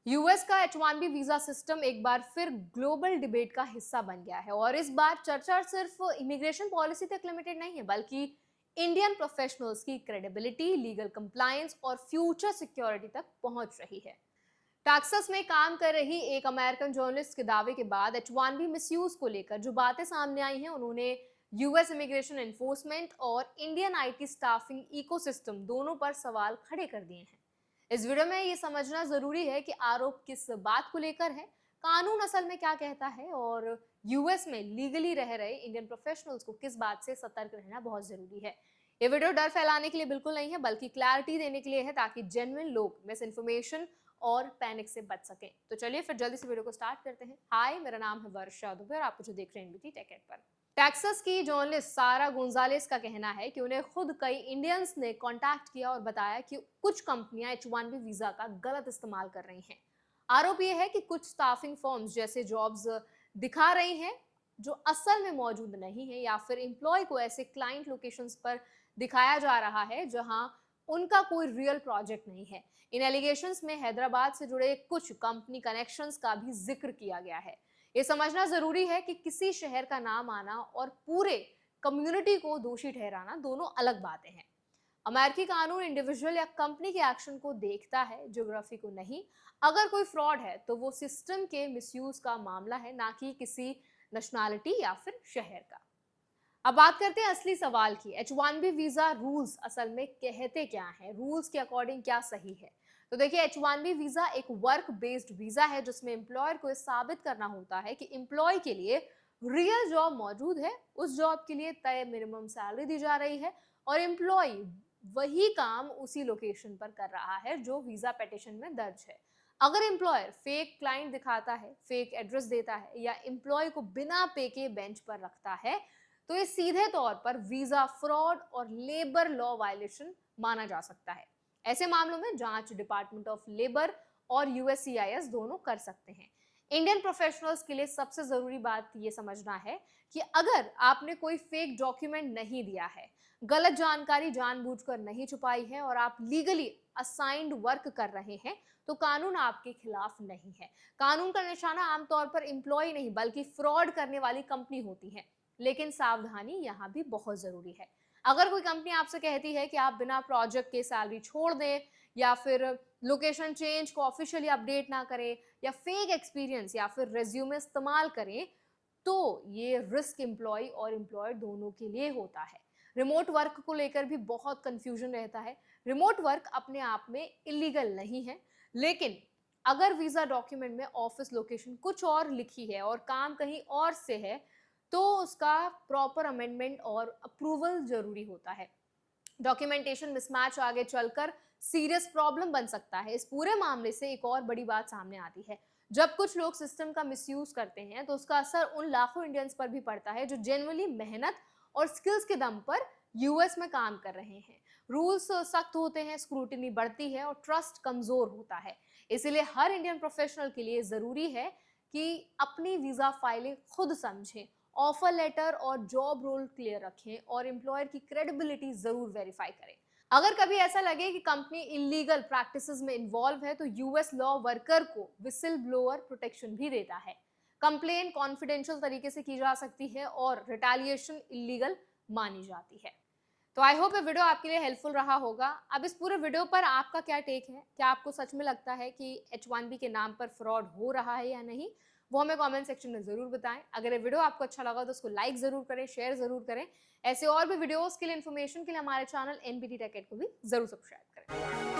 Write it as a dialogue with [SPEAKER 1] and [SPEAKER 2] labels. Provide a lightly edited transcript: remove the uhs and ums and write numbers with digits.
[SPEAKER 1] US का H1B visa system एक बार फिर ग्लोबल डिबेट का हिस्सा बन गया है और इस बार चर्चा सिर्फ इमिग्रेशन पॉलिसी तक लिमिटेड नहीं है, बल्कि इंडियन प्रोफेशनल्स की क्रेडिबिलिटी, लीगल कंप्लायंस और फ्यूचर सिक्योरिटी तक पहुंच रही है। टैक्सास में काम कर रही एक अमेरिकन जर्नलिस्ट के दावे के बाद H1B मिसयूज को लेकर जो बातें सामने आई हैं, उन्होंने यूएस इमिग्रेशन एनफोर्समेंट और इंडियन आईटी स्टाफिंग इकोसिस्टम दोनों पर सवाल खड़े कर दिए हैं। इस वीडियो में ये समझना जरूरी है कि आरोप किस बात को लेकर है, कानून असल में क्या कहता है और यूएस में लीगली रह रहे इंडियन प्रोफेशनल्स को किस बात से सतर्क रहना बहुत जरूरी है। ये वीडियो डर फैलाने के लिए बिल्कुल नहीं है, बल्कि क्लैरिटी देने के लिए है, ताकि जेन्युइन लोग मिस इन्फॉर्मेशन और पैनिक से बच सकें। तो चलिए फिर जल्दी से वीडियो को स्टार्ट करते हैं। हाय, मेरा नाम है वर्षा दुबे और आप मुझे देख रहे हैं एनबीटी टेक एड पर। टेक्सास की जर्नलिस्ट सारा गोंजालेस का कहना है कि उन्हें खुद कई इंडियंस ने कांटेक्ट किया और बताया कि कुछ कंपनियां H1B वीजा का गलत इस्तेमाल कर रही हैं। आरोप यह है कि कुछ स्टाफिंग फर्म्स जैसे जॉब्स दिखा रही हैं जो असल में मौजूद नहीं है, या फिर एम्प्लॉय को ऐसे क्लाइंट लोकेशंस पर दिखाया जा रहा है जहां उनका कोई रियल प्रोजेक्ट नहीं है। इन एलिगेशंस में हैदराबाद से जुड़े कुछ कंपनी कनेक्शंस का भी जिक्र किया गया है। ये समझना जरूरी है कि किसी शहर का नाम आना और पूरे कम्युनिटी को दोषी ठहराना दोनों अलग बातें हैं। अमेरिकी कानून इंडिविजुअल या कंपनी के एक्शन को देखता है, ज्योग्राफी को नहीं। अगर कोई फ्रॉड है तो वो सिस्टम के मिसयूज का मामला है, ना कि किसी नेशनैलिटी या फिर शहर का। अब बात करते हैं असली सवाल की। H1B वीजा रूल्स असल में कहते क्या हैं, रूल्स के अकॉर्डिंग क्या सही है। तो देखिए, H1B वीजा एक वर्क बेस्ड वीजा है जिसमें एम्प्लॉयर को साबित करना होता है कि एम्प्लॉय के लिए रियल जॉब मौजूद है, उस जॉब के लिए तय मिनिमम सैलरी दी जा रही है और एम्प्लॉय वही काम उसी लोकेशन पर कर रहा है जो वीजा पिटीशन में दर्ज है। अगर एम्प्लॉयर फेक क्लाइंट दिखाता है, फेक एड्रेस देता है या एम्प्लॉय को बिना पे के बेंच पर रखता है, तो ये सीधे तौर पर वीजा फ्रॉड और लेबर लॉ वायलेशन माना जा सकता है। ऐसे मामलों में जांच डिपार्टमेंट ऑफ लेबर और यूएससीआईएस दोनों कर सकते हैं। इंडियन प्रोफेशनल्स के लिए सबसे जरूरी बात ये समझना है कि अगर आपने कोई फेक डॉक्यूमेंट नहीं दिया है, गलत जानकारी जानबूझकर नहीं छुपाई है और आप लीगली असाइंड वर्क कर रहे हैं, तो कानून आपके खिलाफ नहीं है। कानून का निशाना आमतौर पर एम्प्लॉय नहीं, बल्कि फ्रॉड करने वाली कंपनी होती है। लेकिन सावधानी यहाँ भी बहुत जरूरी है। अगर कोई कंपनी आपसे कहती है कि आप बिना प्रोजेक्ट के सैलरी छोड़ दें, या फिर लोकेशन चेंज को ऑफिशियली अपडेट ना करें, या फेक एक्सपीरियंस या फिर रेज्यूमे इस्तेमाल करें, तो ये रिस्क एम्प्लॉय और एम्प्लॉयर दोनों के लिए होता है। रिमोट वर्क को लेकर भी बहुत कंफ्यूजन रहता है। रिमोट वर्क अपने आप में इलीगल नहीं है, लेकिन अगर वीजा डॉक्यूमेंट में ऑफिस लोकेशन कुछ और लिखी है और काम कहीं और से है, तो उसका प्रॉपर अमेंडमेंट और अप्रूवल जरूरी होता है। डॉक्यूमेंटेशन मिसमैच आगे चलकर सीरियस प्रॉब्लम बन सकता है। इस पूरे मामले से एक और बड़ी बात सामने आती है। जब कुछ लोग सिस्टम का मिसयूज करते हैं तो उसका असर उन लाखों इंडियंस पर भी पड़ता है जो जेन्युइनली मेहनत और स्किल्स के दम पर यूएस में काम कर रहे हैं। रूल्स सख्त होते हैं, स्क्रूटिनी बढ़ती है और ट्रस्ट कमजोर होता है। इसीलिए हर इंडियन प्रोफेशनल के लिए जरूरी है कि अपनी वीजा फाइलें खुद समझें, ऑफर लेटर और जॉब रोल क्लियर रखें और एम्प्लॉयर की क्रेडिबिलिटी जरूर वेरीफाई करें। अगर कभी ऐसा लगे कि कंपनी इलीगल प्रैक्टिसेस में इन्वॉल्व है, तो यूएस लॉ वर्कर को विसिल ब्लोअर प्रोटेक्शन भी देता है। कंप्लेन कॉन्फिडेंशियल तरीके से की जा सकती है और रिटेलिएशन इलीगल मानी जाती है। तो आई होप ये वीडियो आपके लिए हेल्पफुल रहा होगा। अब इस पूरे वीडियो पर आपका क्या टेक है? क्या आपको सच में लगता है कि H1B के नाम पर फ्रॉड हो रहा है या नहीं? वो हमें कमेंट सेक्शन में जरूर बताएं। अगर ये वीडियो आपको अच्छा लगा तो उसको लाइक जरूर करें, शेयर जरूर करें। ऐसे और भी वीडियोस के लिए, इन्फॉर्मेशन के लिए हमारे चैनल एनबीटी टेक एड को भी जरूर सब्सक्राइब करें।